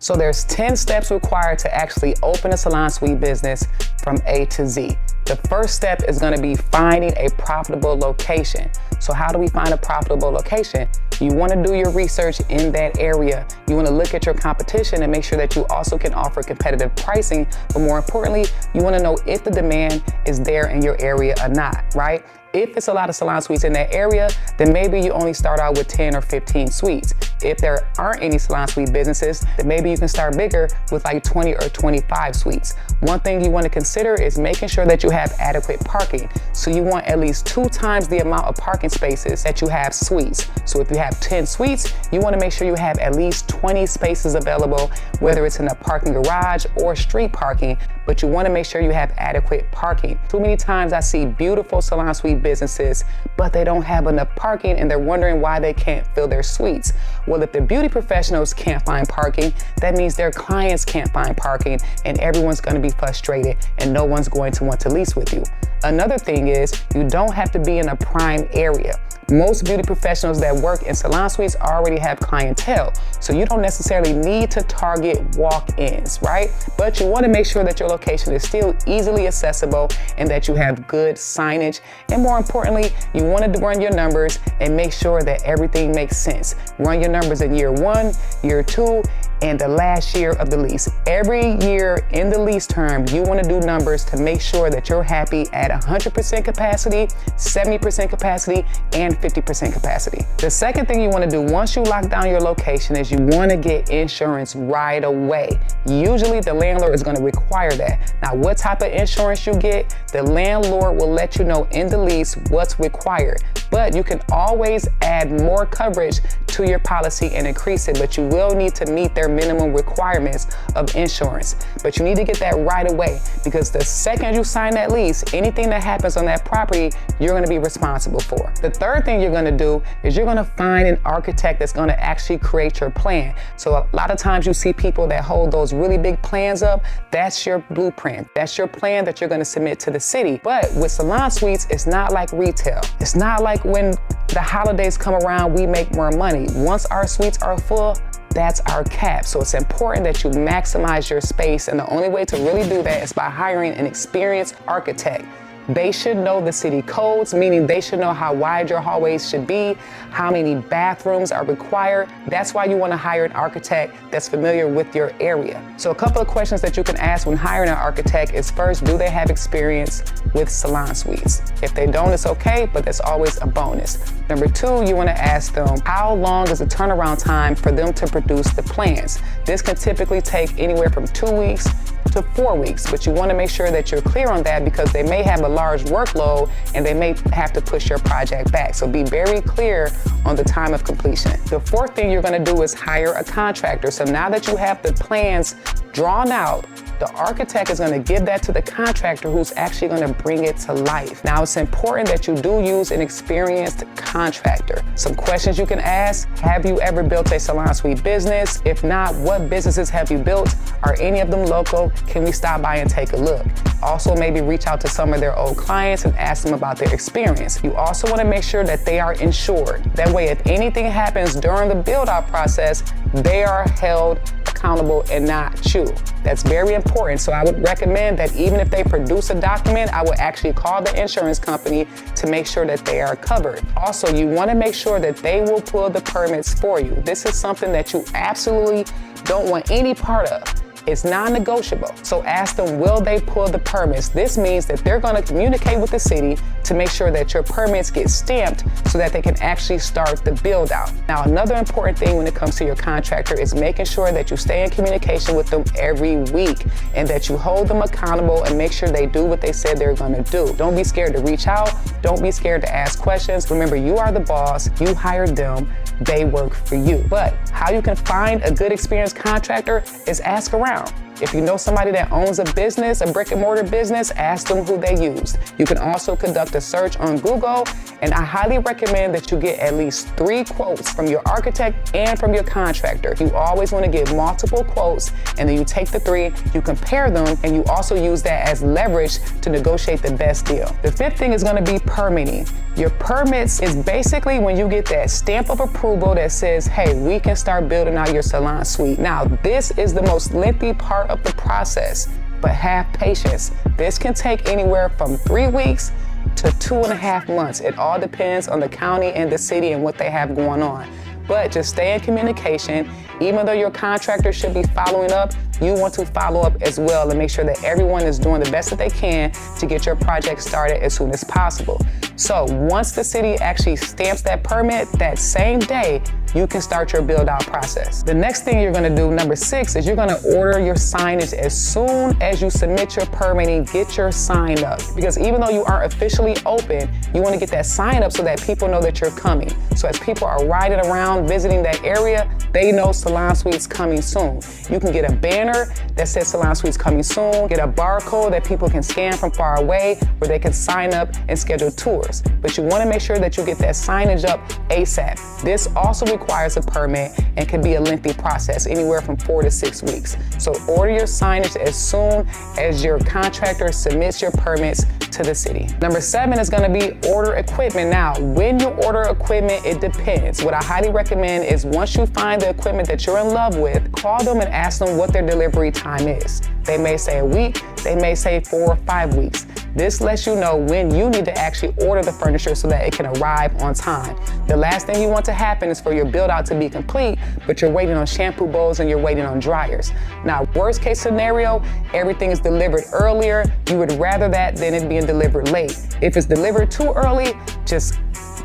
So there's 10 steps required to actually open a salon suite business from A to Z. The first step is going to be finding a profitable location. So how do we find a profitable location? You want to do your research in that area. You want to look at your competition and make sure that you also can offer competitive pricing. But more importantly, you want to know if the demand is there in your area or not, right? If it's a lot of salon suites in that area, then maybe you only start out with 10 or 15 suites. If there aren't any salon suite businesses, then maybe you can start bigger with like 20 or 25 suites. One thing you want to consider is making sure that you have adequate parking. So you want at least 2 times the amount of parking spaces that you have suites. So if you have 10 suites, you want to make sure you have at least 20 spaces available, whether it's in a parking garage or street parking, but you want to make sure you have adequate parking. Too many times I see beautiful salon suite businesses, but they don't have enough parking and they're wondering why they can't fill their suites. Well, if the beauty professionals can't find parking, that means their clients can't find parking, and everyone's going to be frustrated and no one's going to want to lease with you. Another thing is you don't have to be in a prime area. Most beauty professionals that work in salon suites already have clientele, so you don't necessarily need to target walk-ins, right? But you want to make sure that your location is still easily accessible and that you have good signage. And more importantly, you want to run your numbers and make sure that everything makes sense. Run your numbers in year 1, year 2, and the last year of the lease. Every year in the lease term, you want to do numbers to make sure that you're happy at 100% capacity, 70% capacity, and 50% capacity. The second thing you want to do once you lock down your location is you want to get insurance right away. Usually the landlord is going to require that. Now, what type of insurance you get, the landlord will let you know in the lease what's required. But you can always add more coverage to your policy and increase it, but you will need to meet their minimum requirements of insurance. But you need to get that right away, because the second you sign that lease, anything that happens on that property, you're going to be responsible for. The third thing you're going to do is you're going to find an architect that's going to actually create your plan. So a lot of times you see people that hold those really big plans up. That's your blueprint. That's your plan that you're going to submit to the city. But with salon suites, it's not like retail. It's not like when the holidays come around, we make more money. Once our suites are full, that's our cap. So it's important that you maximize your space, and the only way to really do that is by hiring an experienced architect. They should know the city codes, meaning they should know how wide your hallways should be, how many bathrooms are required. That's why you want to hire an architect that's familiar with your area. So a couple of questions that you can ask when hiring an architect is, first, do they have experience with salon suites? If they don't, it's okay, but that's always a bonus. Number 2, you want to ask them, how long is the turnaround time for them to produce the plans? This can typically take anywhere from 2 weeks to 4 weeks, but you want to make sure that you're clear on that, because they may have a large workload and they may have to push your project back. So be very clear on the time of completion. The fourth thing you're going to do is hire a contractor. So now that you have the plans drawn out, the architect is going to give that to the contractor, who's actually going to bring it to life. Now, it's important that you do use an experienced contractor. Some questions you can ask: have you ever built a salon suite business? If not, what businesses have you built? Are any of them local? Can we stop by and take a look? Also, maybe reach out to some of their old clients and ask them about their experience. You also want to make sure that they are insured. That way, if anything happens during the build-out process, they are held accountable and not you. That's very important. So I would recommend that even if they produce a document, I would actually call the insurance company to make sure that they are covered. Also, you want to make sure that they will pull the permits for you. This is something that you absolutely don't want any part of. It's non-negotiable. So ask them, will they pull the permits? This means that they're going to communicate with the city to make sure that your permits get stamped so that they can actually start the build out. Now, another important thing when it comes to your contractor is making sure that you stay in communication with them every week and that you hold them accountable and make sure they do what they said they're going to do. Don't be scared to reach out. Don't be scared to ask questions. Remember, you are the boss. You hired them. They work for you. But how you can find a good experienced contractor is ask around. If you know somebody that owns a business, a brick and mortar business, ask them who they used. You can also conduct a search on Google, and I highly recommend that you get at least 3 quotes from your architect and from your contractor. You always want to get multiple quotes, and then you take the 3, you compare them, and you also use that as leverage to negotiate the best deal. The 5th thing is going to be permitting. Your permits is basically when you get that stamp of approval that says, hey, we can start building out your salon suite. Now, this is the most lengthy part of the process, but have patience. This can take anywhere from 3 weeks to 2.5 months. It all depends on the county and the city and what they have going on. But just stay in communication. Even though your contractor should be following up, you want to follow up as well and make sure that everyone is doing the best that they can to get your project started as soon as possible. So once the city actually stamps that permit, that same day, you can start your build out process. The next thing you're gonna do, number 6, is you're gonna order your signage as soon as you submit your permitting, get your sign up. Because even though you aren't officially open, you wanna get that sign up so that people know that you're coming. So as people are riding around, visiting that area, they know Salon Suite's coming soon. You can get a banner that says Salon Suite's coming soon, get a barcode that people can scan from far away where they can sign up and schedule tours. But you wanna make sure that you get that signage up ASAP. This also requires a permit and can be a lengthy process, anywhere from 4 to 6 weeks. So order your signage as soon as your contractor submits your permits to the city. Number 7 is gonna be order equipment. Now, when you order equipment, it depends. What I highly recommend is once you find the equipment that you're in love with, call them and ask them what their delivery time is. They may say a week, they may say 4 or 5 weeks. This lets you know when you need to actually order the furniture so that it can arrive on time. The last thing you want to happen is for your build out to be complete, but you're waiting on shampoo bowls and you're waiting on dryers. Now, worst case scenario, everything is delivered earlier. You would rather that than it being delivered late. If it's delivered too early, just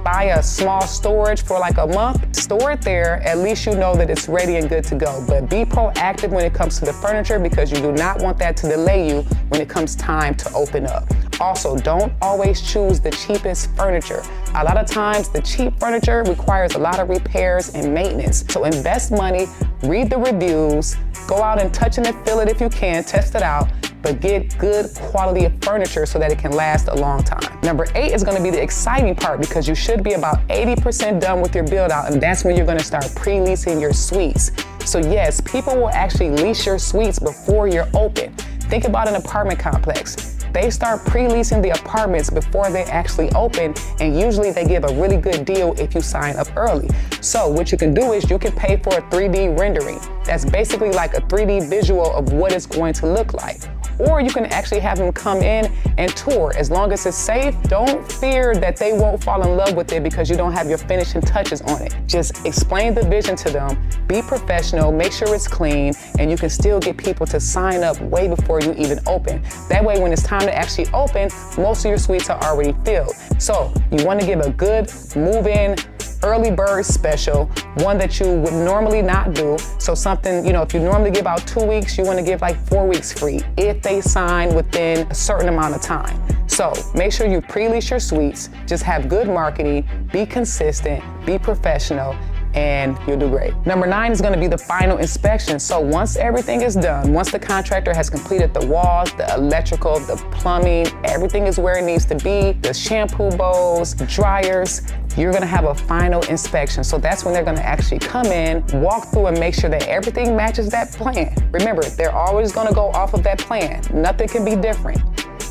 buy a small storage for like a month, store it there, at least you know that it's ready and good to go. But be proactive when it comes to the furniture because you do not want that to delay you when it comes time to open up. Also, don't always choose the cheapest furniture. A lot of times the cheap furniture requires a lot of repairs and maintenance. So invest money, read the reviews, go out and touch and feel it if you can, test it out, but get good quality of furniture so that it can last a long time. Number 8 is gonna be the exciting part because you should be about 80% done with your build out, and that's when you're gonna start pre-leasing your suites. So yes, people will actually lease your suites before you're open. Think about an apartment complex. They start pre-leasing the apartments before they actually open, and usually they give a really good deal if you sign up early. So what you can do is you can pay for a 3D rendering. That's basically like a 3D visual of what it's going to look like. Or you can actually have them come in and tour. As long as it's safe, don't fear that they won't fall in love with it because you don't have your finishing touches on it. Just explain the vision to them, be professional, make sure it's clean, and you can still get people to sign up way before you even open. That way, when it's time to actually open, most of your suites are already filled. So you want to give a good move-in early bird special, one that you would normally not do. So something, if you normally give out 2 weeks, you want to give like 4 weeks free if they sign within a certain amount of time. So make sure you pre-lease your suites, just have good marketing, be consistent, be professional, and you'll do great. Number 9 is gonna be the final inspection. So once everything is done, once the contractor has completed the walls, the electrical, the plumbing, everything is where it needs to be, the shampoo bowls, dryers, you're gonna have a final inspection. So that's when they're gonna actually come in, walk through and make sure that everything matches that plan. Remember, they're always gonna go off of that plan. Nothing can be different.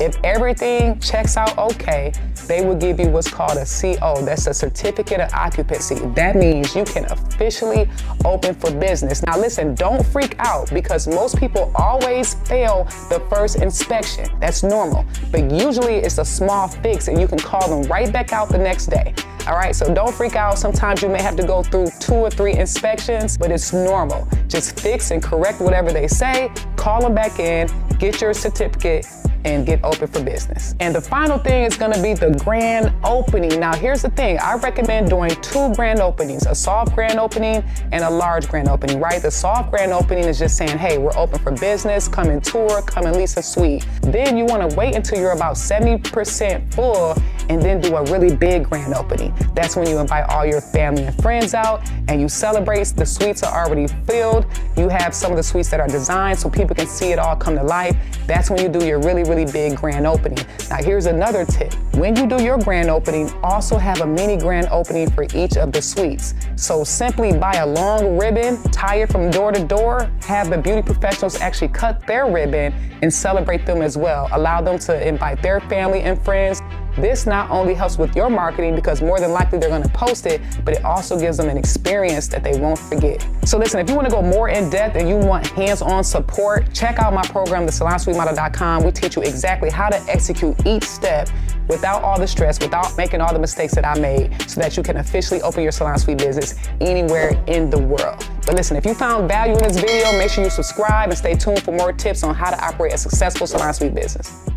If everything checks out okay, they will give you what's called a CO. That's a certificate of occupancy. That means you can officially open for business. Now listen, don't freak out because most people always fail the first inspection. That's normal. But usually it's a small fix and you can call them right back out the next day. All right, so don't freak out. Sometimes you may have to go through 2 or 3 inspections, but it's normal. Just fix and correct whatever they say, call them back in, get your certificate, and get open for business. And the final thing is gonna be the grand opening. Now here's the thing, I recommend doing 2 grand openings, a soft grand opening and a large grand opening, right? The soft grand opening is just saying, hey, we're open for business, come and tour, come and lease a suite. Then you wanna wait until you're about 70% full and then do a really big grand opening. That's when you invite all your family and friends out and you celebrate. The suites are already filled. You have some of the suites that are designed so people can see it all come to life. That's when you do your really, really big grand opening. Now here's another tip. When you do your grand opening, also have a mini grand opening for each of the suites. So simply buy a long ribbon, tie it from door to door, have the beauty professionals actually cut their ribbon and celebrate them as well. Allow them to invite their family and friends. This not only helps with your marketing because more than likely they're gonna post it, but it also gives them an experience that they won't forget. So listen, if you wanna go more in depth and you want hands-on support, check out my program, thesalonsuitemodel.com. We teach you exactly how to execute each step without all the stress, without making all the mistakes that I made, so that you can officially open your salon suite business anywhere in the world. But listen, if you found value in this video, make sure you subscribe and stay tuned for more tips on how to operate a successful salon suite business.